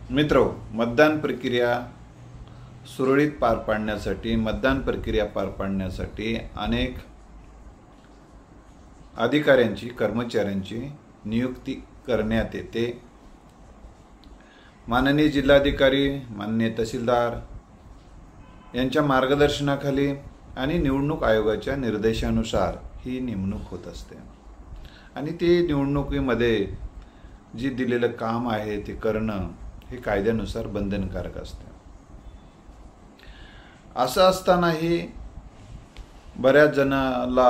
मित्रो, मतदान प्रक्रिया सुरळीत पार पाडण्यासाठी अनेक अधिकाऱ्यांची कर्मचाऱ्यांची नियुक्ती करण्यात येते। माननीय जिल्हाधिकारी, माननीय तहसीलदार यांच्या मार्गदर्शनाखाली आणि निवडणूक आयोगाच्या निर्देशानुसार ही नेमणूक होत असते आणि ते निवडणुकीमध्ये जी दिलेलं काम आहे ते करणं हे कायद्यानुसार बंधनकारक असते। असं असतानाही बऱ्याच जणांना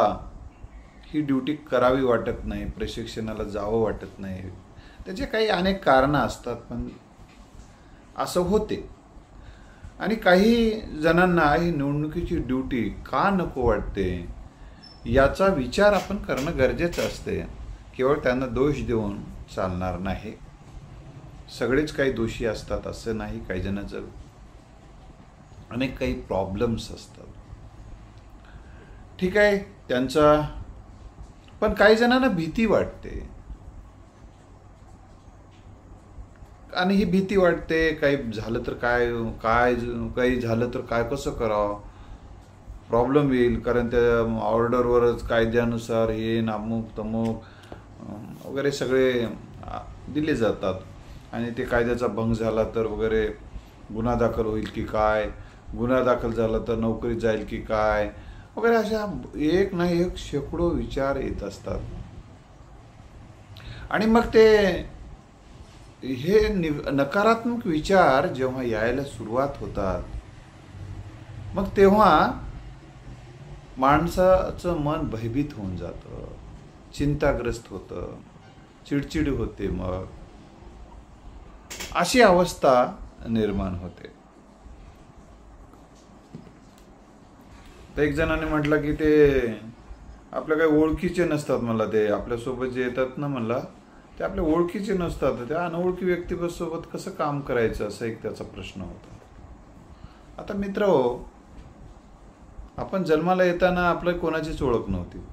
ही ड्यूटी करावी वाटत नाही, प्रशिक्षणाला जावं वाटत नाही। त्याचे काही अनेक कारणं असतात, पण असं होते। आणि काही जणांना ही निवडणुकीची ड्यूटी का नको वाटते याचा विचार आपण करणं गरजेचं असते। केवळ त्यांना दोष देऊन चालणार नाही। सगळेच काही दोषी असतात असं नाही, काही जणांचं अनेक काही प्रॉब्लेम्स असतात, ठीक आहे त्यांचा, पण काही जणांना भीती वाटते आणि ही भीती वाटते काही झालं तर काही झालं तर काय कसं करावं, प्रॉब्लेम येईल, कारण त्या ऑर्डरवरच कायद्यानुसार हे अमुक तमुक वगैरे सगळे दिले जातात आणि ते कायद्याचा भंग झाला तर वगैरे गुन्हा दाखल होईल की काय, गुन्हा दाखल झाला तर नोकरी जाईल की काय वगैरे, अशा एक ना एक शेकडो विचार येत असतात। आणि मग ते हे नकारात्मक विचार जेव्हा यायला सुरुवात होतात, मग तेव्हा माणसाचं मन भयभीत होऊन जातं, चिंताग्रस्त होतं, चिडचिड होते, मग अशी अवस्था निर्माण होते। तर एक जणाने म्हटलं की ते आपल्या काही ओळखीचे नसतात, मला ते आपल्यासोबत जे येतात ना, मला ते आपल्या ओळखीचे नसतात, त्या अनोळखी व्यक्तीसोबत कसं काम करायचं, असा एक त्याचा प्रश्न होता। आता मित्रहो, आपण जन्माला येताना आपल्या कोणाचीच ओळख नव्हती,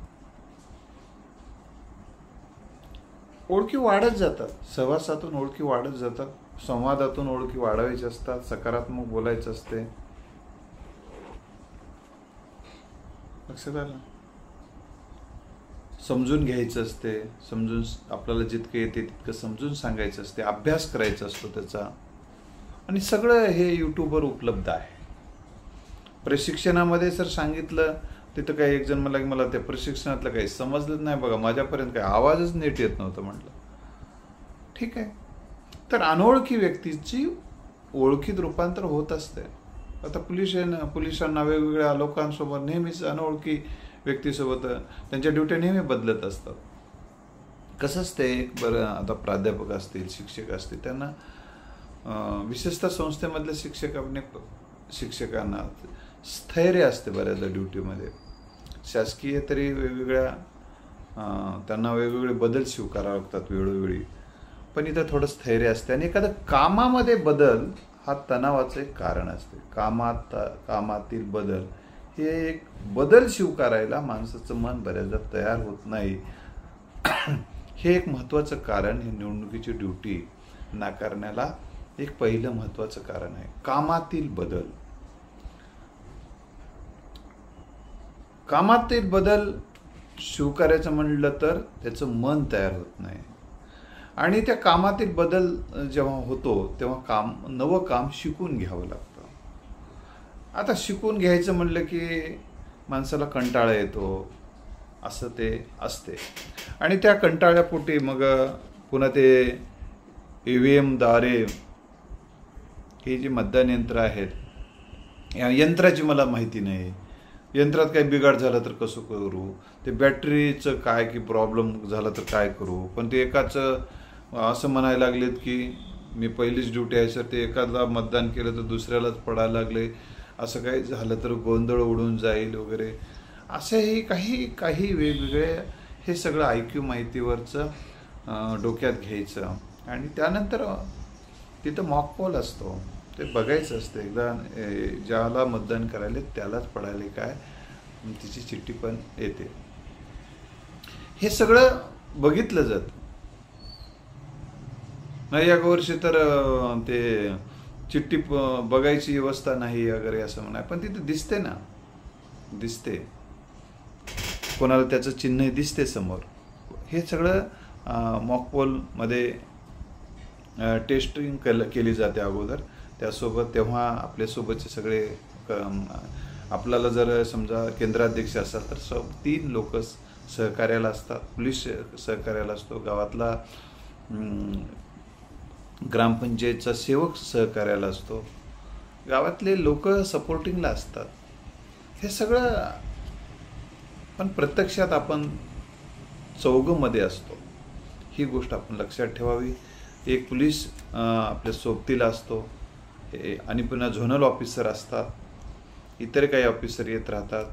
ओळखी वाढत जातात, सहवासातून ओळखी वाढत जातात, संवादातून ओळखी वाढवायच्या असतात, सकारात्मक बोलायचं असते, लक्षात आलं, समजून घ्यायचं असते, समजून आपल्याला जितकं येते तितकं समजून सांगायचं असते, अभ्यास करायचा असतो त्याचा, आणि सगळं हे यूट्यूबवर उपलब्ध आहे। प्रशिक्षणामध्ये सर सांगितलं तिथं काही एक जण मला त्या प्रशिक्षणातलं काही समजलं नाही बघा, माझ्यापर्यंत काही आवाजच नीट येत नव्हतं, म्हटलं ठीक आहे। तर अनोळखी व्यक्तीची ओळखीत रूपांतर होत असते। आता पोलिसांना वेगवेगळ्या लोकांसोबत नेहमीच अनोळखी व्यक्तीसोबत त्यांच्या ड्युट्या नेहमी बदलत असतात। कसं असते, बरं आता प्राध्यापक असतील, शिक्षक असतील, त्यांना विशेषतः संस्थेमधल्या शिक्षकांना स्थैर्य असते बऱ्याचदा ड्युटीमध्ये, शासकीय तरी वेगवेगळ्या त्यांना वेगवेगळे बदल स्वीकारावे लागतात वेळोवेळी, पण इथं थोडं स्थैर्य असते। आणि एखादं कामामध्ये बदल हा तणावाचं एक कारण असते। कामातील बदल हे एक बदल स्वीकारायला माणसाचं मन बऱ्याचदा तयार होत नाही, हे एक महत्त्वाचं कारण, हे निवडणुकीची ड्युटी नाकारण्याला एक पहिलं महत्त्वाचं कारण आहे। कामातील बदल स्वीकारायचं म्हणलं तर त्याचं मन तयार होत नाही, आणि त्या कामातील बदल जेव्हा होतो तेव्हा नवं काम शिकून घ्यावं लागतं। आता शिकून घ्यायचं म्हणलं की माणसाला कंटाळा येतो, असं ते असते, आणि त्या कंटाळ्यापोटी मग पुन्हा ते EVM द्वारे ही जी मतदान यंत्र आहेत, या यंत्राची मला माहिती नाही, यंत्रात काही बिघाड झाला तर कसं करू, ते बॅटरीचं काय की प्रॉब्लेम झाला तर काय करू, पण ते एकाचं असं म्हणायला लागलेत की मी पहिलीच ड्युटी आहे सर, ते एकाला मतदान केलं तर दुसऱ्यालाच पडायला लागले, असं काही झालं तर गोंधळ उडून जाईल वगैरे, असंही काही वेगवेगळे, हे सगळं IQ माहितीवरचं डोक्यात घ्यायचं, आणि त्यानंतर तिथं मॉक पोल असतो, ते बघायचं असतं, एकदा ज्याला मतदान करायला त्यालाच पडायला काय, तिची चिठ्ठी पण येते, हे सगळं बघितलं जातं। नाही एक वर्षी तर ते चिठ्ठी बघायची व्यवस्था नाही वगैरे असं म्हणा, पण तिथे दिसते ना, दिसते कोणाला त्याचं चिन्ह दिसते समोर. हे सगळं मॉकपोलमध्ये टेस्टिंग केली जाते अगोदर. त्यासोबत तेव्हा आपल्यासोबतचे सगळे आपल्याला जर समजा केंद्राध्यक्ष असतात तर 3 लोक सहकार्याला असतात. पोलीस सहकार्याला असतो, गावातला ग्रामपंचायतचा सेवक सहकार्याला असतो, गावातले लोक सपोर्टिंगला असतात. हे सगळं पण प्रत्यक्षात आपण चौघमध्ये असतो. ही गोष्ट आपण लक्षात ठेवावी. एक पोलीस आपल्या सोबतीला असतो आणि पुन्हा झोनल ऑफिसर असतात, इतर काही ऑफिसर येत राहतात.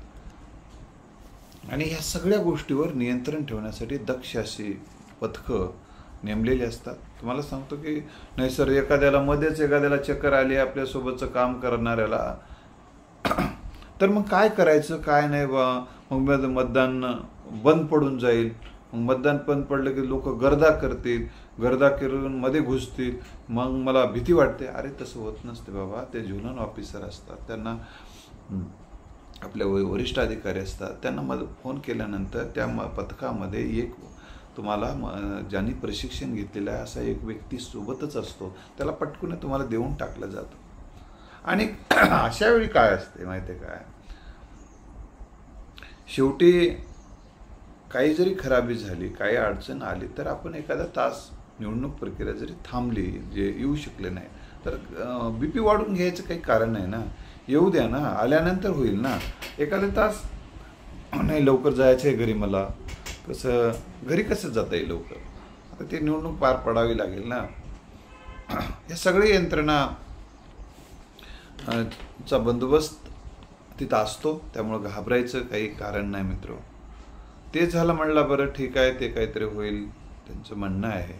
आणि ह्या सगळ्या गोष्टीवर नियंत्रण ठेवण्यासाठी दक्ष अशी पथकं नेमलेली असतात. तुम्हाला सांगतो की नाही सर, एखाद्याला चक्कर आली आपल्यासोबतचं काम करणाऱ्याला, तर मग काय करायचं काय नाही बा, मग मतदान बंद पडून जाईल. मग मतदान बंद पडलं की लोक गर्दा करतील, गर्दा करून मध्ये घुसतील, मग मला भीती वाटते. अरे तसं होत नसते बाबा. ते झोनल ऑफिसर असतात, त्यांना आपल्या वरिष्ठ अधिकारी असतात, त्यांना फोन केल्यानंतर त्या पथकामध्ये एक तुम्हाला ज्यांनी प्रशिक्षण घेतलेलं आहे असा एक व्यक्ती सोबतच असतो, त्याला पटकून तुम्हाला देऊन टाकलं जातं. आणि अशा वेळी काय असते माहिती आहे काय, शेवटी काही जरी खराबी झाली, काही अडचण आली, तर आपण एखादा तास निवडणूक प्रक्रिया जरी थांबली, जे येऊ शकले नाही, तर BP वाढून घ्यायचं काही कारण नाही ना. येऊ द्या ना, आल्यानंतर होईल ना. एखादा तास नाही लवकर जायचं आहे घरी, मला घरी कसं जाता येईल लवकर, आता ते निवडणूक पार पडावी लागेल ना. या सगळी यंत्रणा चा बंदोबस्त तिथं असतो, त्यामुळं घाबरायचं काही कारण नाही मित्र. ते झालं म्हणलं बरं ठीक आहे, ते काहीतरी होईल. त्यांचं म्हणणं आहे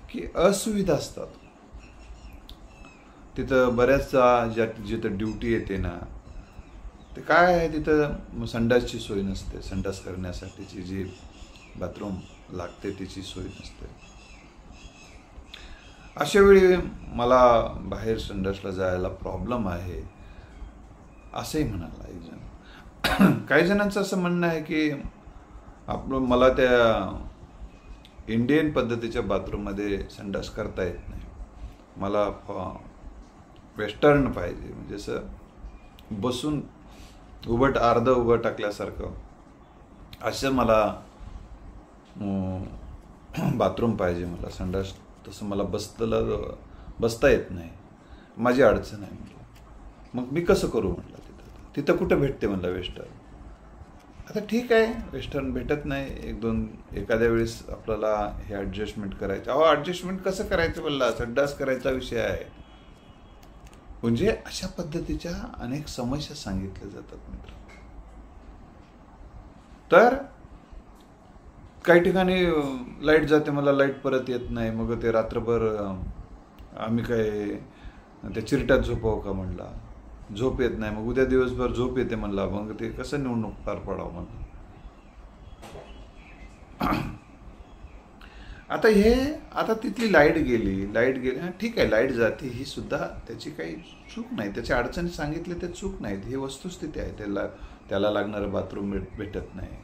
की असुविधा असतात तिथं बऱ्याचदा, जिथं ड्युटी येते ना, ते काय आहे तिथं संडासची सोय नसते, संडास करण्यासाठीची जी बाथरूम लागते त्याची सोय नसते. अशा वेळी मला बाहेर संडासला जायला प्रॉब्लेम आहे असंही म्हणाला एक जण. काही जणांचं असं म्हणणं आहे की मला त्या इंडियन पद्धतीच्या बाथरूममध्ये संडास करता येत नाही, मला वेस्टर्न पाहिजे, म्हणजे असं बसून अर्ध उभं टाकल्यासारखं असं मला बाथरूम पाहिजे, मला संडास तसं मला बसता येत नाही, माझी अडचण आहे म्हटलं. मग मी कसं करू म्हटलं, तिथं कुठं भेटते म्हणलं वेस्टर्न. आता ठीक आहे, वेस्टर्न भेटत नाही, एखाद्या वेळेस आपल्याला हे ॲडजस्टमेंट करायचं. ॲडजस्टमेंट कसं करायचं म्हणला, संडास करायचा विषय आहे. म्हणजे अशा पद्धतीच्या अनेक समस्या सांगितल्या जातात मित्र. तर काही ठिकाणी लाईट जाते, मला लाईट परत येत नाही, मग ते रात्रभर आम्ही काय त्या चिरट्यात झोपावं का म्हणला, झोप येत नाही, मग उद्या दिवसभर झोप येते म्हणला, मग ते कसं निवडणूक पार पडावं म्हणलं. आता तिथली लाईट गेली, ठीक आहे, लाईट जाते, ही सुद्धा त्याची काही चूक नाही, त्याच्या अडचणी सांगितले ते चूक नाहीत, ही वस्तुस्थिती आहे. त्याला लागणारं बाथरूम भेटत नाही.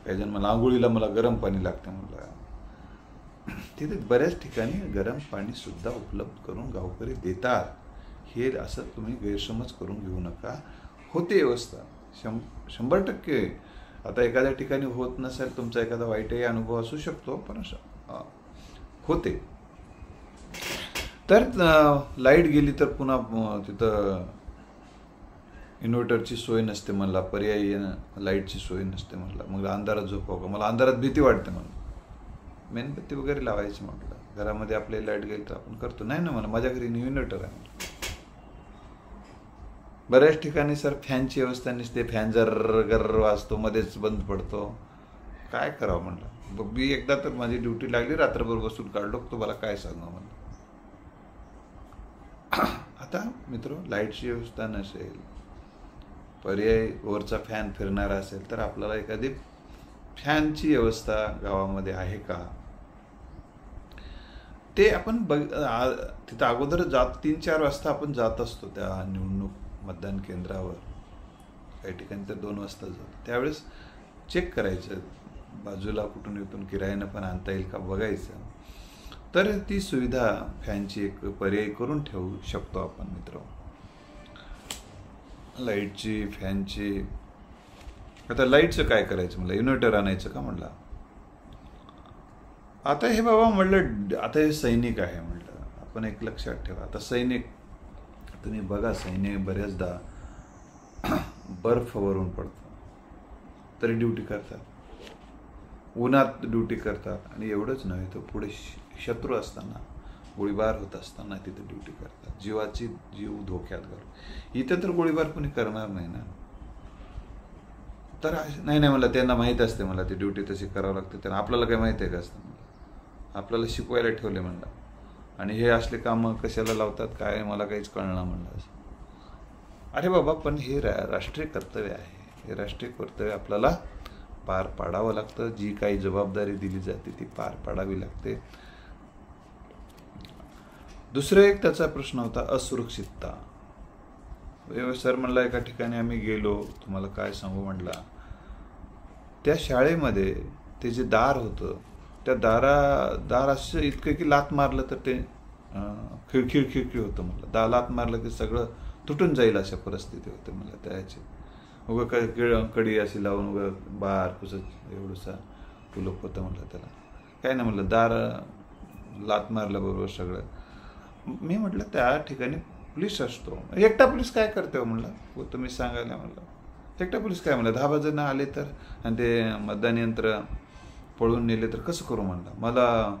काही जण मला आंघोळीला मला गरम पाणी लागतं म्हणलं, तिथे बऱ्याच ठिकाणी गरम पाणी सुद्धा उपलब्ध करून गावकरी देतात. हे असं तुम्ही गैरसमज करून घेऊ नका, होते व्यवस्था 100%. आता एखाद्या ठिकाणी होत नसेल, तुमचा एखादा वाईटही अनुभव असू शकतो, पण होते. तर लाईट गेली तर पुन्हा तिथं इन्व्हर्टरची सोय नसते म्हणला, पर्यायी लाईटची सोय नसते म्हणला, मग अंधारात झोपावं का, मला अंधारात भीती वाटते म्हणलं, मेणबत्ती वगैरे लावायची म्हटलं, घरामध्ये आपली लाईट गेली तर आपण करतो. नाही ना म्हणा, माझ्या घरी इन्व्हर्टर आहे. बऱ्याच ठिकाणी सर फॅनची व्यवस्था नसते, फॅन जर वाजतो, मध्येच बंद पडतो, काय करावं म्हणलं. मी एकदा तर माझी ड्युटी लागली, रात्रभर बसून काढलो, तुम्हाला काय सांगू म्हणलं. आता मित्र, लाईटची व्यवस्था नसेल, पर्याय वरचा फॅन फिरणारा असेल, तर आपल्याला एखादी फॅनची व्यवस्था गावामध्ये आहे का, ते आपण तिथं अगोदर 3-4 वाजता आपण जात असतो त्या निवडणूक मतदान केंद्रावर. काही ठिकाणी तर 2 वाजता जातो. त्यावेळेस चेक करायचं, बाजूला कुठून इथून किरायानं पण आणता येईल का बघायचं. तर ती सुविधा फॅनची एक पर्याय करून ठेवू शकतो आपण मित्र. लाईटची, फॅनची. आता लाईटचं काय करायचं म्हणलं, इन्व्हर्टर आणायचं का म्हणलं. आता हे बाबा म्हणलं, आता हे सैनिक आहे म्हणलं, आपण एक लक्षात ठेवा. आता सैनिक, तुम्ही बघा, सैनिक बऱ्याचदा बर्फवरून पडतं तरी ड्युटी करतात, उन्हात ड्युटी करतात. आणि एवढंच नव्हे तर पुढे शत्रू असताना, गोळीबार होत असताना तिथे ड्युटी करतात, जीव धोक्यात घालून. इथं तर गोळीबार कोणी करणार नाही ना. तर नाही मला त्यांना माहीत असते, मला ती ड्युटी तशी करावं लागते. त्यांना आपल्याला काय माहिती आहे का असतं, आपल्याला शिकवायला ठेवले म्हणलं. आणि हे असले कामं कशाला लावतात काय मला काहीच कळणार म्हणलं. अरे बाबा, पण हे राष्ट्रीय कर्तव्य आहे. हे राष्ट्रीय कर्तव्य आपल्याला पार पाडावं लागतं. जी काही जबाबदारी दिली जाते ती पार पाडावी लागते. दुसरा एक त्याचा प्रश्न होता असुरक्षितता. सर म्हणला, एका ठिकाणी आम्ही गेलो, तुम्हाला काय सांगू म्हणला, त्या शाळेमध्ये ते जे दार होतं, त्या दार असं इतकं की लात मारलं तर ते खिळखिळ होतं म्हणलं. लात मारलं की सगळं तुटून जाईल अशा परिस्थिती होते मला त्याची. उगं कडी अशी लावून उगं बार कुसं एवढंसा कुलप होतं म्हणलं त्याला. काय नाही म्हणलं, दार लात मारल्याबरोबर सगळं. मी म्हटलं त्या ठिकाणी पोलीस असतो, एकटा पोलीस काय करते म्हणलं, तुम्ही सांगायला म्हणलं. एकटा पोलीस काय म्हणलं, 10 जण आले तर आणि ते मतदान यंत्र पळून नेले तर कसं करू म्हणलं. मला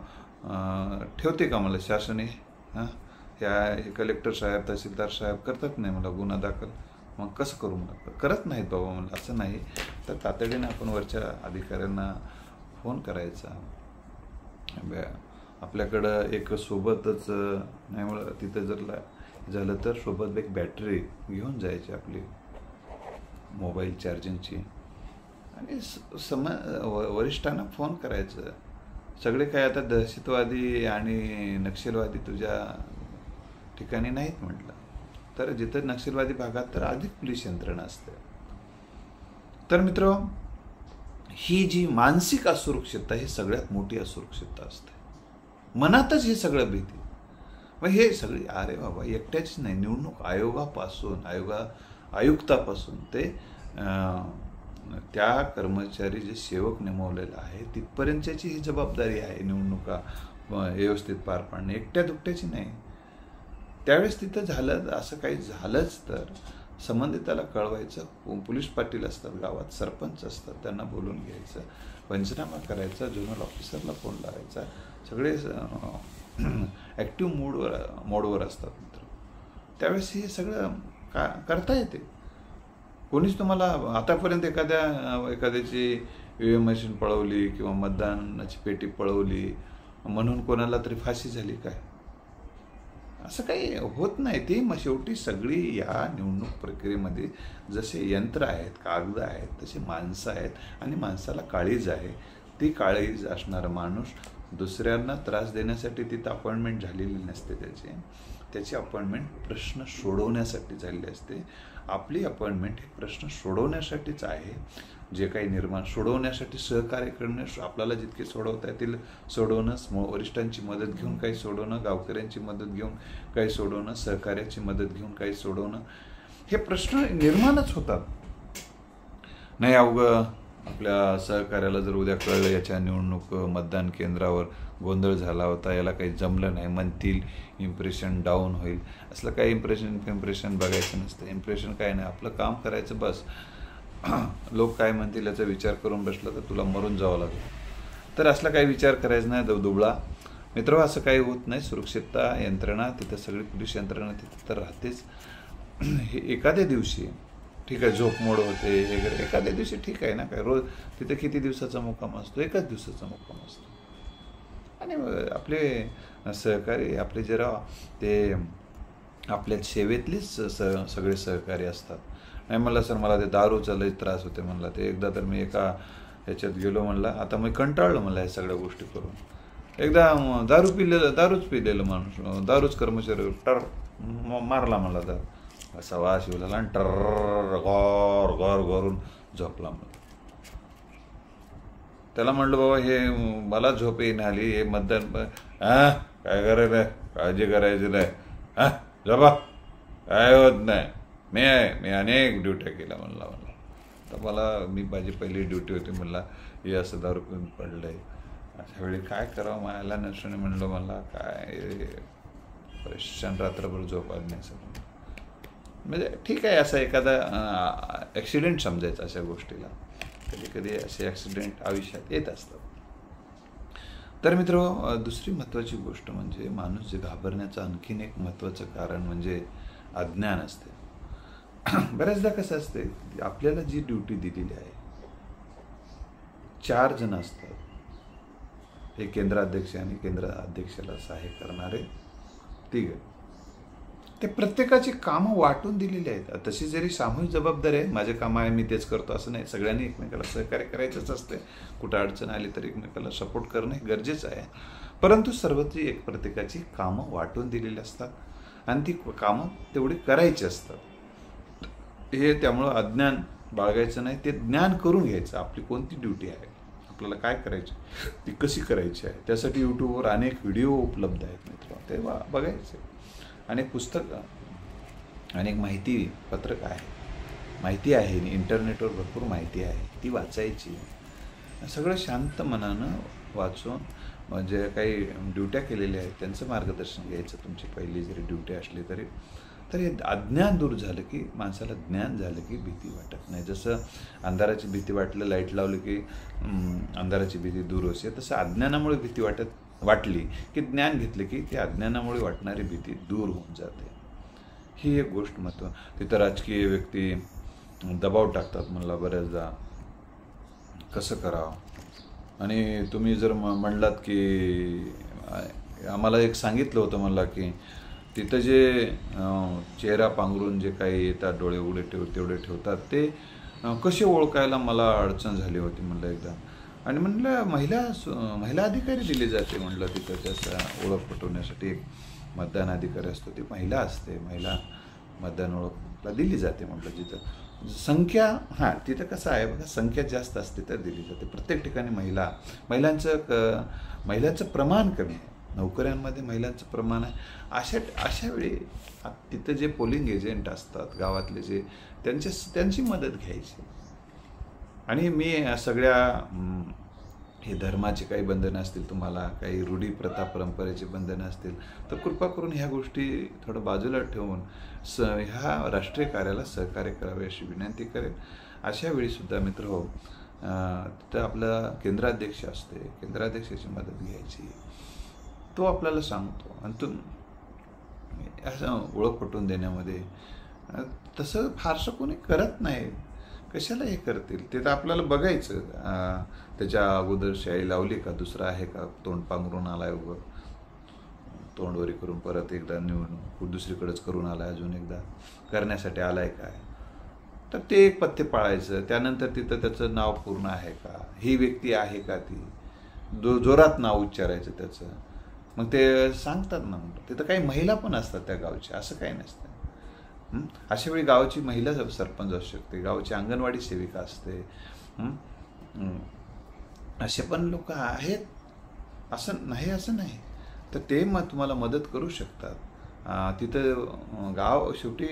ठेवते का मला शासने. हे कलेक्टर साहेब, तहसीलदार साहेब करतात नाही मला गुन्हा दाखल, मग कसं करू म्हणलं. करत नाहीत बाबा म्हणलं. असं नाही तर तातडीने आपण वरच्या अधिकाऱ्यांना फोन करायचा. आपल्याकडं एक सोबतच नाही म्हणलं, तिथं जर झालं तर सोबत एक बॅटरी घेऊन जायची आपली मोबाईल चार्जिंगची. आणि वरिष्ठांना फोन करायचं. सगळे काय आता दहशतवादी आणि नक्षलवादी तुझ्या ठिकाणी नाहीत म्हटलं. तर जिथं नक्षलवादी भागात तर अधिक पोलीस यंत्रणा असते. तर मित्र, ही जी मानसिक असुरक्षितता ही सगळ्यात मोठी असुरक्षितता असते. मनातच हे सगळं भीती. मग हे सगळी, अरे बाबा एकट्याच नाही, निवडणूक आयोगापासून आयुक्तापासून ते त्या कर्मचारी जे सेवक नेमवलेला आहे तिथपर्यंतची ही जबाबदारी आहे निवडणुका व्यवस्थित पार पाडणे, एकट्या दुकट्याची नाही. त्यावेळेस तिथं झालं, असं काही झालंच तर संबंधिताला कळवायचं. पोलीस पाटील असतात गावात, सरपंच असतात, त्यांना बोलून घ्यायचं, पंचनामा करायचा, झोनल ऑफिसरला फोन लावायचा. सगळे ॲक्टिव्ह मोडवर असतात मित्र. त्यावेळेस हे सगळं करता येते. कोणीच तुम्हाला आतापर्यंत एखाद्याची EVM मशीन पळवली किंवा मतदानाची पेटी पळवली म्हणून कोणाला तरी फाशी झाली काय? असं काही होत नाही. ती मग शेवटी सगळी या निवडणूक प्रक्रियेमध्ये जसे यंत्र आहेत, कागद आहेत, तसे माणसं आहेत. आणि माणसाला काळीज आहे. ती काळीज असणारा माणूस दुसऱ्यांना त्रास देण्यासाठी तिथं अपॉइंटमेंट झालेली नसते. त्याची अपॉइंटमेंट प्रश्न सोडवण्यासाठी झालेली असते. आपली अपॉइंटमेंट हे प्रश्न सोडवण्यासाठीच आहे. जे काही सोडवण्यासाठी सहकार्य करणे, आपल्याला जितके सोडवता येतील सोडवणं, वरिष्ठांची मदत घेऊन काही सोडवणं, गावकऱ्यांची मदत घेऊन काही सोडवणं, सहकार्याची मदत घेऊन काही सोडवणं, हे प्रश्न निर्माणच होतात. नाही अवघं आपल्या सहकार्याला जर उद्या कळलं याच्या निवडणूक मतदान केंद्रावर गोंधळ झाला होता, याला काही जमलं नाही म्हणतील, इम्प्रेशन डाऊन होईल. असलं काही इम्प्रेशन बघायचं नसतं. इम्प्रेशन काय नाही, आपलं काम करायचं बस. लोक काय म्हणतील याचा विचार करून बसला तर तुला मरून जावं लागेल. तर असला काही विचार करायचा नाही दुबळा. मित्र, असं काही होत नाही. सुरक्षितता यंत्रणा तिथं, सगळी पोलीस यंत्रणा तिथं तर राहतेच. हे एखाद्या दिवशी ठीक आहे, झोप मोड होते वगैरे, एखाद्या दिवशी ठीक आहे ना. काय रोज तिथे किती दिवसाचा मुक्काम असतो? एकाच दिवसाचा मुक्काम असतो. आणि आपले सहकारी, आपले जरा ते आपल्या सेवेतलेच सगळे सहकारी असतात. नाही म्हणलं सर मला ते दारूचा लई त्रास होते म्हणला. ते एकदा तर मी एका ह्याच्यात गेलो म्हणला, आता मी कंटाळलो म्हणला या सगळ्या गोष्टी करून. एकदा दारूच पिलेलं माणूस, दारूच कर्मचारी टर मारला मला दार, असा वास येऊ लागला आणि टर गौर गौर गौरून झोपला मला. त्याला म्हणलं बाबा हे मला झोप येईन आली, हे मतदान काय करायला काळजी करायची नाही, झोपा काय होत नाही, मी अनेक ड्युट्या केल्या म्हणला. तर मी माझी पहिली ड्युटी होती, म्हणला हे असं दारू पिऊन पडलंय, अशा वेळी काय करावं मायाला नसणे. म्हणलं मला काय परेशान, रात्रभर झोप आली नाही सगळं. म्हणजे ठीक आहे, असा एखादा ॲक्सिडेंट समजायचा अशा गोष्टीला, कधी कधी असे ॲक्सिडेंट आयुष्यात येत असतात. तर मित्र, दुसरी महत्त्वाची गोष्ट म्हणजे माणूस जे घाबरण्याचं आणखीन एक महत्त्वाचं कारण म्हणजे अज्ञान असते. बऱ्याचदा कसं असते, आपल्याला जी ड्युटी दिलेली आहे, 4 जण असतात, हे केंद्राध्यक्ष आणि केंद्र अध्यक्षाला सहाय्य करणारे 3. ते प्रत्येकाची कामं वाटून दिलेली आहेत. तशी जरी सामूहिक जबाबदारी आहे, माझे काम आहे मी तेच करतो असं नाही, सगळ्यांनी एकमेकाला सहकार्य करायचंच असते. कुठं अडचण आली तर एकमेकाला सपोर्ट करणं हे गरजेचं आहे. परंतु सर्वची प्रत्येकाची कामं वाटून दिलेली असतात आणि ती कामं तेवढी करायची असतात. हे त्यामुळं अज्ञान बाळगायचं नाही, ते ज्ञान करून घ्यायचं. आपली कोणती ड्युटी आहे, आपल्याला काय करायची, ती कशी करायची आहे. त्यासाठी यूट्यूबवर अनेक व्हिडिओ उपलब्ध आहेत मित्र, ते बघायचे. अनेक पुस्तकं, अनेक पत्रक आहे, माहिती आहे, इंटरनेटवर भरपूर माहिती आहे, ती वाचायची. सगळं शांत मनानं वाचून म्हणजे काही ड्युट्या केलेल्या आहेत त्यांचं मार्गदर्शन घ्यायचं. तुमची पहिली जरी ड्युटी असली तरी हे अज्ञान दूर झालं की माणसाला ज्ञान झालं की भीती वाटत नाही. जसं अंधाराची भीती वाटलं, लाईट लावलं की अंधाराची भीती दूर होते, तसं अज्ञानामुळे भीती वाटली की ज्ञान घेतलं की त्या अज्ञानामुळे वाटणारी भीती दूर होऊन जाते. ही एक गोष्ट तिथं राजकीय व्यक्ती दबाव टाकतात मला बऱ्याचदा, कसं करावं. आणि तुम्ही जर म्हणलात की आम्हाला एक सांगितलं होतं मला की तिथं जे चेहरा पांघरून जे काही येतात, डोळे उघडे तेवढे ठेवतात, ते कसे ओळखायला मला अडचण झाली होती म्हणलं एकदा. आणि म्हणलं महिला अधिकारी दिली जाते म्हणलं तिथं, त्याचा ओळख पटवण्यासाठी एक मतदान अधिकारी असतो, ती महिला असते, महिला मतदान ओळखला दिली जाते म्हटलं. जिथं संख्या तिथं कसं आहे बघा, संख्या जास्त असते तर दिली जाते. प्रत्येक ठिकाणी महिलांचं प्रमाण कमी आहे, नोकऱ्यांमध्ये महिलांचं प्रमाण आहे. अशा वेळी तिथं जे पोलिंग एजंट असतात गावातले, जे त्यांची मदत घ्यायची. आणि मी सगळ्या हे धर्माचे काही बंधनं असतील, तुम्हाला काही रूढी प्रथा परंपरेचे बंधनं असतील, तर कृपा करून ह्या गोष्टी थोडं बाजूला ठेवून ह्या राष्ट्रीय कार्याला सहकार्य करावे अशी विनंती करेन. अशा वेळीसुद्धा मित्र हो, तिथं आपला केंद्राध्यक्ष असते, केंद्राध्यक्षाची मदत घ्यायची. तो आपल्याला सांगतो आणि तो असं ओळख पटवून देण्यामध्ये तसं फारसं कोणी करत नाही. कशाला हे करतील, ते तर आपल्याला बघायचं. त्याच्या अगोदर शाई लावली का, दुसरा आहे का, तोंड पांघरून आलाय, उभं तोंडवरी करून परत एकदा निवडून दुसरीकडेच करून आलाय, अजून एकदा करण्यासाठी आलाय काय, तर ते एक पथ्य पाळायचं. त्यानंतर तिथं त्याचं नाव पूर्ण आहे का, ही व्यक्ती आहे का, ती जोरात नाव उच्चारायचं त्याचं. मग ते सांगतात ना, तिथं काही महिला पण असतात त्या गावच्या, असं काही नसतं. अशा वेळी गावाची महिला सरपंच असू शकते, गावाची अंगणवाडी सेविका असते, असे पण लोक आहेत, असं नाही. तर ते तुम्हाला मदत करू शकतात. तिथं शेवटी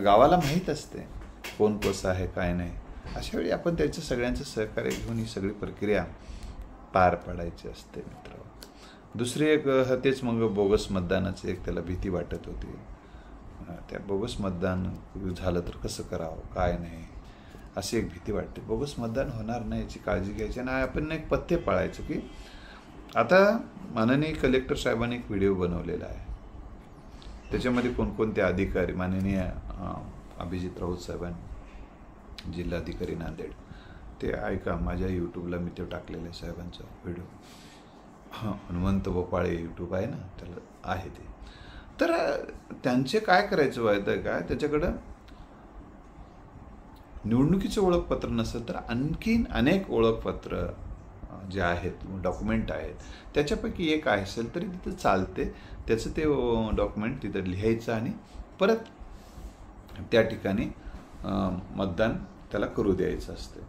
गावाला माहीत असते कोण कसं आहे काय नाही. अशा वेळी आपण त्याचं सगळ्यांचं सहकार्य घेऊन ही सगळी प्रक्रिया पार पाडायची असते मित्र. दुसरी एक तेच मग बोगस मतदानाची एक त्याला भीती वाटत होती. त्या बोगस मतदान झालं तर कसं करावं काय नाही अशी एक भीती वाटते. बोगस मतदान होणार नाही याची काळजी घ्यायची आणि आपण एक पथ्य पाळायचं की आता माननीय कलेक्टर साहेबांनी एक व्हिडिओ बनवलेला आहे, त्याच्यामध्ये कोणकोणते अधिकारी, माननीय अभिजित राऊत साहेबांनी, जिल्हाधिकारी नांदेड, ते ऐका, माझ्या यूट्यूबला मी ते टाकलेलं आहे साहेबांचा व्हिडिओ. हनुमंत बोपाळे यूट्यूब आहे ना, त्याला आहे ते. तर त्यांचे काय करायचं व्हायचं काय, त्याच्याकडं निवडणुकीचं ओळखपत्र नसेल तर आणखीन अनेक ओळखपत्र जे आहेत डॉक्युमेंट आहेत त्याच्यापैकी एक असेल तरी तिथं चालते. त्याचं ते डॉक्युमेंट तिथं लिहायचं आणि परत त्या ठिकाणी मतदान त्याला करू द्यायचं असतं.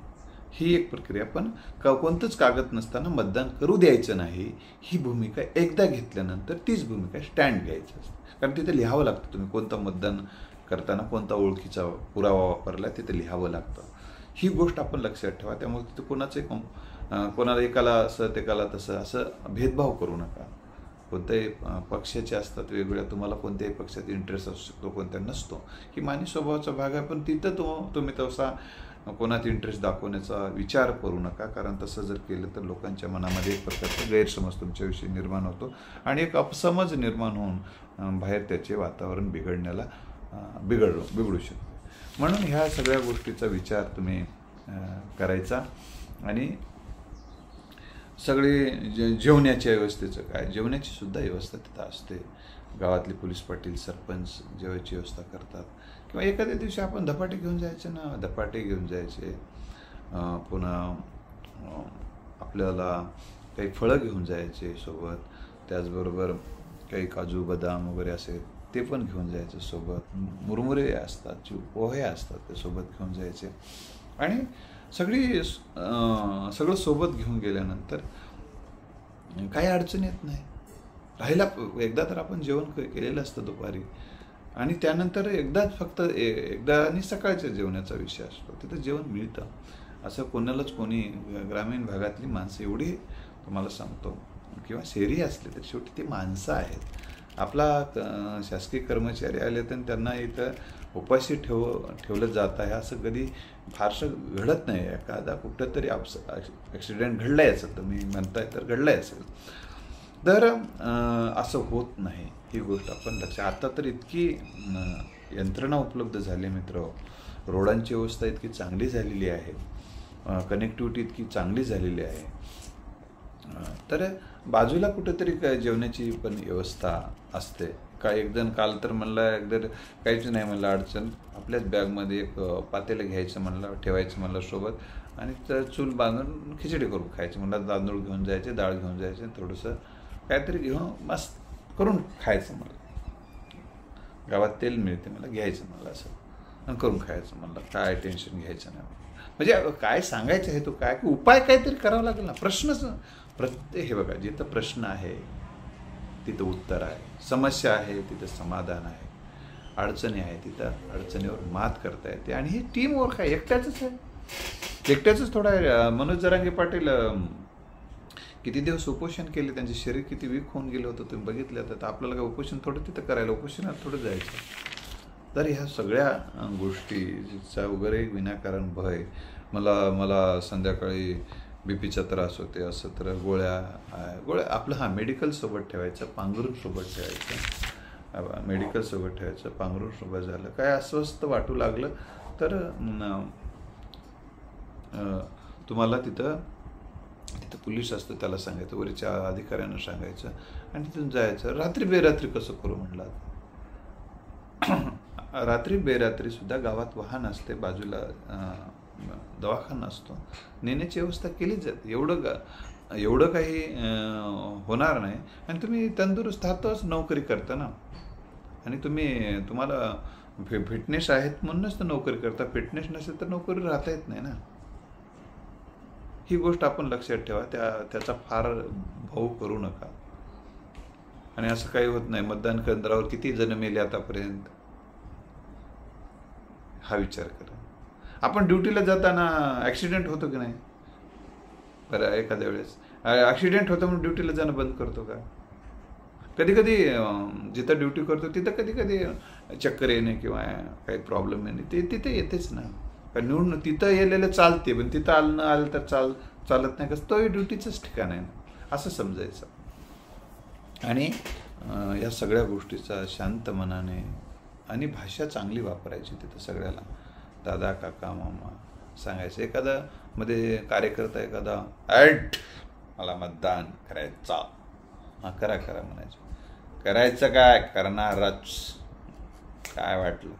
ही एक प्रक्रिया. पण कोणतंच कागद नसताना मतदान करू द्यायचं नाही ही भूमिका एकदा घेतल्यानंतर तीच भूमिका स्टँड घ्यायची असते. कारण तिथे लिहावं लागतं तुम्ही कोणतं मतदान करताना कोणता ओळखीचा पुरावा वापरला तिथे लिहावं लागतं. ही गोष्ट आपण लक्षात ठेवा. त्यामुळे तिथे कोणाला एकाला असं एकाला तसं असं भेदभाव करू नका. कोणत्याही पक्षाचे असतात वेगवेगळ्या, तुम्हाला कोणत्याही पक्षात इंटरेस्ट असू शकतो कोणत्या नसतो, ही मानवी स्वभावाचा भाग आहे. पण तिथं तुम्ही तसा कोणात इंटरेस्ट दाखवण्याचा विचार करू नका. कारण तसं जर केलं तर लोकांच्या मनामध्ये एक प्रकारचा गैरसमज तुमच्याविषयी निर्माण होतो आणि एक अपसमज निर्माण होऊन बाहेर त्याचे वातावरण बिघडू शकते. म्हणून ह्या सगळ्या गोष्टीचा विचार तुम्ही करायचा. आणि सगळे जेवण्याच्या व्यवस्थेचं काय, जेवण्याची सुद्धा व्यवस्था तिथं असते. गावातले पोलीस पाटील सरपंच जेवायची व्यवस्था करतात. किंवा एखाद्या दिवशी आपण धपाटे घेऊन जायचे ना, धपाटे घेऊन जायचे. पुन्हा आपल्याला काही फळं घेऊन जायचे सोबत. त्याचबरोबर काही काजू बदाम वगैरे असे ते पण घेऊन जायचे सोबत. मुरमुरे असतात, पोहे असतात ते सोबत घेऊन जायचे. आणि सगळं सोबत घेऊन गेल्यानंतर काही अडचण येत नाही. राहिला एकदा तर आपण जेवण केलेलं असतं दुपारी आणि त्यानंतर एकदा आणि सकाळच्या जेवणाचा विषय असतो. तिथं जेवण मिळतं. असं कोणी ग्रामीण भागातली माणसं एवढी तुम्हाला सांगतो किंवा शहरी असले तर शेवटी ती माणसं आहेत. आपला शासकीय कर्मचारी आले तर त्यांना इथं उपाशी ठेवलं जात आहे असं कधी फारसं घडत नाही. एखादा कुठंतरी ॲक्सिडेंट घडला असेल तर मी म्हणताय तर घडला असेल तर असं होत नाही. ही गोष्ट आपण लक्षात. आता तर इतकी यंत्रणा उपलब्ध झाली मित्र, रोडांची व्यवस्था इतकी चांगली झालेली आहे, कनेक्टिव्हिटी इतकी चांगली झालेली आहे. तर बाजूला कुठेतरी जेवणाची पण व्यवस्था असते. एक जण काल तर म्हणला एकदा काहीच नाही म्हणलं अडचण, आपल्याच बॅगमध्ये एक पातेलं घ्यायचं म्हणलं, ठेवायचं म्हणलं सोबत आणि तर चूल बांधून खिचडी करून खायचं म्हणलं. तांदूळ घेऊन जायचे, डाळ घेऊन जायचे, थोडंसं काहीतरी घेऊन मस्त करून खायचं म्हणलं. गावात तेल मिळते मला, घ्यायचं म्हणलं असं आणि करून खायचं म्हणलं. काय टेन्शन घ्यायचं नाही. म्हणजे काय सांगायचं आहे तो काय की उपाय काहीतरी करावा लागेल ना. प्रश्नच हे बघा, जिथं प्रश्न आहे तिथं उत्तर आहे, समस्या आहे तिथं समाधान आहे, अडचणी आहे तिथं अडचणीवर मात करता येते. आणि ही टीम वर्क आहे. एकट्याचंच थोडं आहे. मनोज जरांगे पाटील किती दिवस उपोषण केले, त्यांचे शरीर किती वीक होऊन गेलं होतं तुम्ही बघितलं. तर आपल्याला काय उपोषण थोडं तिथं करायला, उपोषणात थोडं जायचं. तर ह्या सगळ्या गोष्टीचा वगैरे विनाकारण भय, मला संध्याकाळी बीपीचा त्रास होते असं तर गोळ्या आपलं मेडिकल सोबत ठेवायचं, पांघरूण सोबत ठेवायचं, मेडिकल सोबत ठेवायचं, पांघरूण सोबत झालं. काय अस्वस्थ वाटू लागलं तर तुम्हाला तिथं पोलीस असतं त्याला सांगायचं, वरच्या अधिकाऱ्यांना सांगायचं आणि तिथून जायचं. रात्री बेरात्री कसं करू म्हणलं. रात्री बेरात्री सुद्धा गावात वाहन असते, बाजूला दवाखाना असतो, नेण्याची व्यवस्था केली जाते. एवढं काही होणार नाही. आणि तुम्ही तंदुरुस्त आहातच नोकरी करता ना, आणि तुम्हाला फिटनेस आहेत म्हणूनच तर नोकरी करता. फिटनेस नसेल तर नोकरी राहता येत नाही ना. ही गोष्ट आपण लक्षात ठेवा. त्याचा फार भाऊ करू नका. आणि असं काही होत नाही. मतदान केंद्रावर किती जण मेले आतापर्यंत हा विचार करा. आपण ड्युटीला जाताना ॲक्सिडेंट होतो की नाही. बरं, एखाद्या वेळेस ॲक्सिडेंट होतं म्हणून ड्युटीला जाणं बंद करतो का. कधी जिथं ड्युटी करतो तिथं कधी चक्कर येणे किंवा काही प्रॉब्लेम येणे ते तिथे येतेच ना. कारण तिथं येलेलं चालते, पण तिथं आलं तर चालत नाही. कसं तो ड्युटीचंच ठिकाण आहे ना असं समजायचं. आणि या सगळ्या गोष्टीचा शांत मनाने आणि भाषा चांगली वापरायची तिथं सगळ्याला. दादा, काका, मामा सांगायचं. एखादा मध्ये कार्यकर्ता एखादा मला मतदान करायचा, करा म्हणायचं. करायचं काय, करणारच, काय वाटलं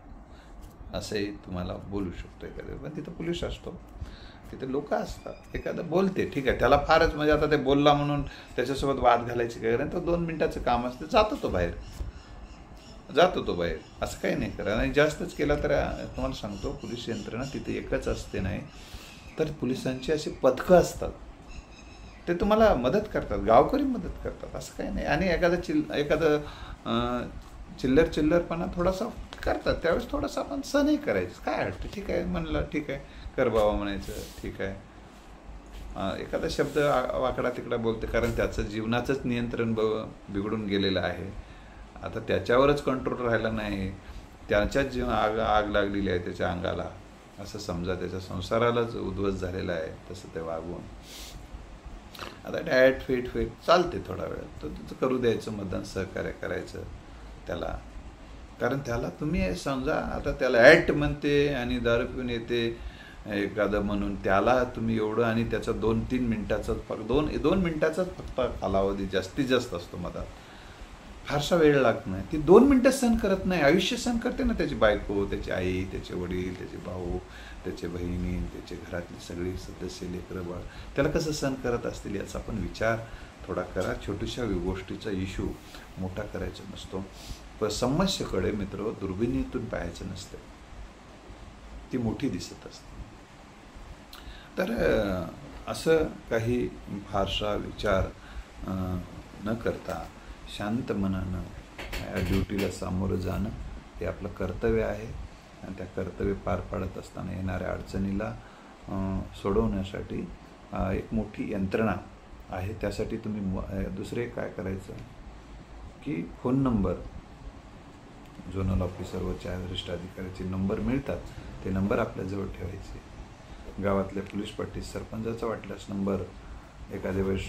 असंही तुम्हाला बोलू शकतो एखाद्या. पण तिथं पोलीस असतो. तिथे लोक असतात. एखादं बोलते, ठीक आहे, त्याला फारच म्हणजे आता ते बोलला म्हणून त्याच्यासोबत वाद घालायची काही नाही. तो 2 मिनिटाचं काम असतं, जातो तो बाहेर, असं काही नाही करा. आणि जास्तच केला तर तुम्हाला सांगतो, पोलीस यंत्रणा तिथे एकच असते नाही तर पोलिसांची अशी पथकं असतात, ते तुम्हाला मदत करतात, गावकरी मदत करतात, असं काही नाही. आणि एखादं चिल्लरपणा थोडासा करतात, त्यावेळेस थोडासा आपण सहनही करायचं, काय वाटतं, ठीक आहे म्हणलं, ठीक आहे कर बाबा म्हणायचं, ठीक आहे. एखादा शब्द वाकडा तिकडा बोलते, कारण त्याचं जीवनाचंच नियंत्रण बिघडून गेलेलं आहे. आता त्याच्यावरच कंट्रोल राहिला नाही, त्याच्याच जीवन आग लागलेली आहे त्याच्या अंगाला, असं समजा, त्याच्या संसारालाच उद्ध्वस्त झालेला आहे तसं ते वागवून. आता डायट फिट चालते थोडा वेळ, तर तिथं करू द्यायचं, मतदान सहकार्य करायचं त्याला. कारण त्याला तुम्ही समजा, आता त्याला ॲट म्हणते आणि दारू पिऊन येते एखादं म्हणून त्याला तुम्ही एवढं, आणि त्याचा 2-3 मिनिटाचाच फक्त दोन मिनिटाचाच फक्त कालावधी जास्तीत जास्त असतो मधात, फारसा वेळ लागत नाही. ती 2 मिनिटं सहन करत नाही, आयुष्य सहन करते ना त्याची बायको, त्याची आई, त्याचे वडील, त्याचे भाऊ, त्याचे बहिणी, त्याचे घरातली सगळी सदस्य, लेकरं बाळ, त्याला कसं सहन करत असतील याचा आपण विचार थोडा करा. छोट्याशा गोष्टीचा इश्यू मोठा करायचा नसतो. पण समस्येकडे मित्र दुर्बिणीतून पाहायचं नसतं, ती मोठी दिसत असते. तर असं काही फारसा विचार न करता शांत मनानं ड्युटीला सामोरं जाणं हे आपलं कर्तव्य आहे. आणि त्या कर्तव्य पार पाडत असताना येणाऱ्या अडचणीला सोडवण्यासाठी एक मोठी यंत्रणा आहे. त्यासाठी तुम्ही दुसरे काय करायचं की फोन नंबर, झोनल ऑफिसर व वरिष्ठ अधिकाऱ्याचे नंबर मिळतात, ते नंबर आपल्याजवळ ठेवायचे. गावातल्या पोलीस पाटील सरपंचाचा वाटल्यास नंबर एखाद्या वेळेस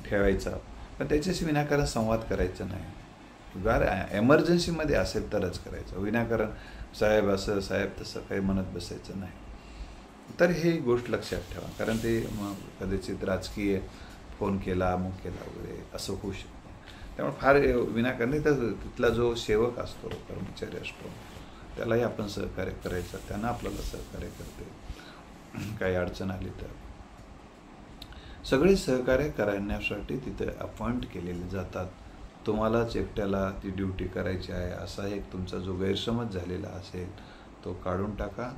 ठेवायचा, पण त्याच्याशी विनाकारण संवाद करायचा नाही. जर एमर्जन्सीमध्ये असेल तरच करायचं, विनाकारण साहेब असं साहेब तसं काही म्हणत बसायचं नाही. तर ही गोष्ट लक्षात ठेवा, कारण ते कदाचित राजकीय फोन केला, अमुक केला वगैरे असं होऊ शकतं. त्यामुळे फार विनाकारण नाही. तर तिथला जो सेवक असतो, कर्मचारी असतो, त्यालाही आपण सहकार्य करायचं, त्यांना आपल्याला सहकार्य करते. काही अडचण आली तर सगळे सहकार्य करण्यासाठी तिथे अपॉइंट केलेले जातात. तुम्हालाच एकट्याला ती ड्युटी करायची आहे असा एक तुमचा जो गैरसमज झालेला असेल तो काढून टाका.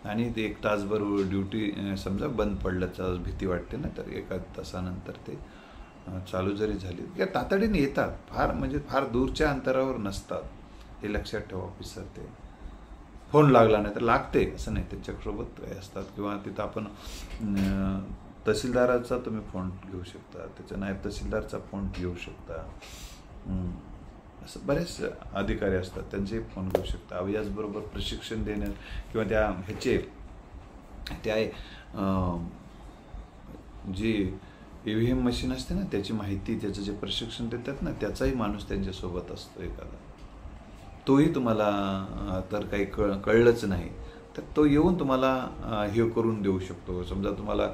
आणि ते 1 तासभर ड्युटी समजा बंद पडल्याचा भीती वाटते ना, तर 1 तासानंतर ते चालू जरी झाली किंवा तातडीने येतात, फार दूरच्या अंतरावर नसतात, हे लक्षात ठेवा. ऑफिसर ते फोन लागला नाही तर लागते असं नाही, त्याच्यासोबत काही असतात. किंवा तिथं आपण तहसीलदाराचा तुम्ही फोन घेऊ शकता, त्याच्या नायब तहसीलदारचा फोन घेऊ शकता, असं बरेच अधिकारी असतात त्यांचे फोन घेऊ शकता. याचबरोबर प्रशिक्षण देणं किंवा त्या जी EVM मशीन असते ना, त्याची माहिती, त्याचं जे प्रशिक्षण देतात ना, त्याचाही माणूस त्यांच्यासोबत असतो एखादा. तोही तुम्हाला तर काही कळलंच नाही तर तो येऊन तुम्हाला हे करून देऊ शकतो. समजा तुम्हाला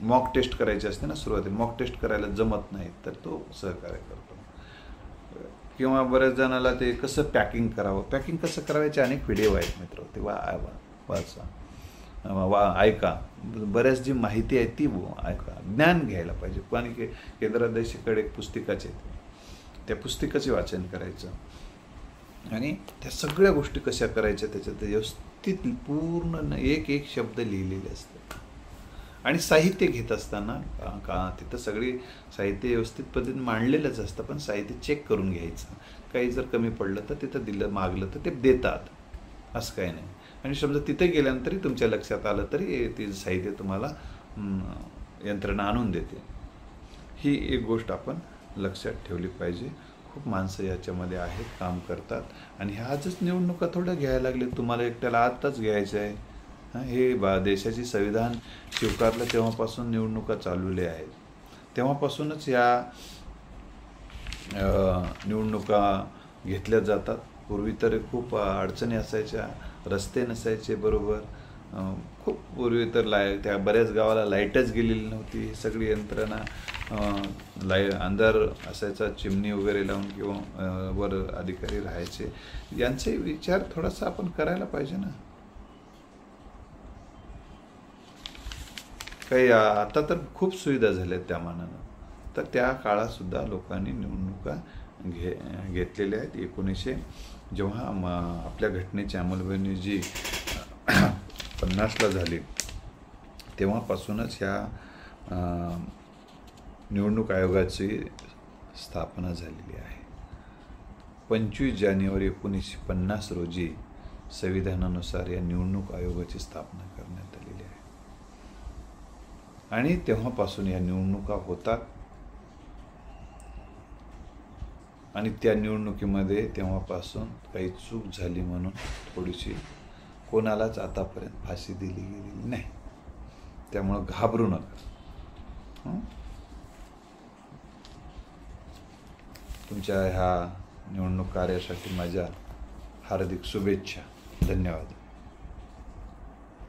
मॉक टेस्ट करायची असते ना, सुरुवातीला मॉक टेस्ट करायला जमत नाही तर तो सहकार्य करतो. किंवा बऱ्याच जणाला ते कसं पॅकिंग कसं करायचे अनेक व्हिडिओ आहेत मित्र, ते ऐका. बऱ्याच जी माहिती आहे ती ऐका, ज्ञान घ्यायला पाहिजे. आणि केंद्राध्यक्षाकडे एक पुस्तिकाचे, त्या पुस्तिकाचे वाचन करायचं आणि त्या सगळ्या गोष्टी कशा करायच्या त्याच्यात व्यवस्थित पूर्ण एक शब्द लिहिलेले असतात. आणि साहित्य घेत असताना तिथं सगळी साहित्य व्यवस्थित पद्धतीने मांडलेलंच असतं, पण साहित्य चेक करून घ्यायचं. काही जर कमी पडलं तर तिथं मागलं तर ते देतात, असं काही नाही. आणि समजा तिथे गेल्यानंतरही तुमच्या लक्षात आलं तरी ते साहित्य तुम्हाला यंत्रणा आणून देते. ही एक गोष्ट आपण लक्षात ठेवली पाहिजे. खूप माणसं याच्यामध्ये आहेत, काम करतात. आणि ह्याच निवडणुका थोडं घ्यायला लागले, तुम्हाला एकट्याला आत्ताच घ्यायचं आहे. हे देशाची संविधान स्वीकारलं तेव्हापासून निवडणुका चालवल्या आहेत, तेव्हापासूनच या निवडणुका घेतल्या जातात. पूर्वी तर खूप अडचणी असायच्या, रस्ते नसायचे बरोबर, खूप पूर्वी तर त्या बऱ्याच गावाला लाईटच गेलेली नव्हती. ही सगळी यंत्रणा अंधार असायचा, चिमणी वगैरे लावून किंवा वर अधिकारी राहायचे. यांचे विचार थोडासा आपण करायला पाहिजे ना. काही आता तर खूप सुविधा झाल्या त्या मानानं. तर त्या काळात सुद्धा लोकांनी निवडणुका घेतलेल्या आहेत. 1900 जेव्हा आपल्या घटनेची अंमलबजावणी जी 50ला झाली तेव्हापासूनच ह्या निवडणूक आयोगाची स्थापना झालेली आहे. 25 जानेवारी 1950 रोजी संविधानानुसार या निवडणूक आयोगाची स्थापना करण्यात आलेली आहे आणि तेव्हापासून या निवडणुका होतात. आणि त्या निवडणुकीमध्ये तेव्हापासून काही चूक झाली म्हणून थोडीशी कोणालाच आतापर्यंत फाशी दिली गेलेली नाही. त्यामुळं घाबरू नका. तुमच्या ह्या निवडणूक कार्यासाठी माझ्या हार्दिक शुभेच्छा. धन्यवाद.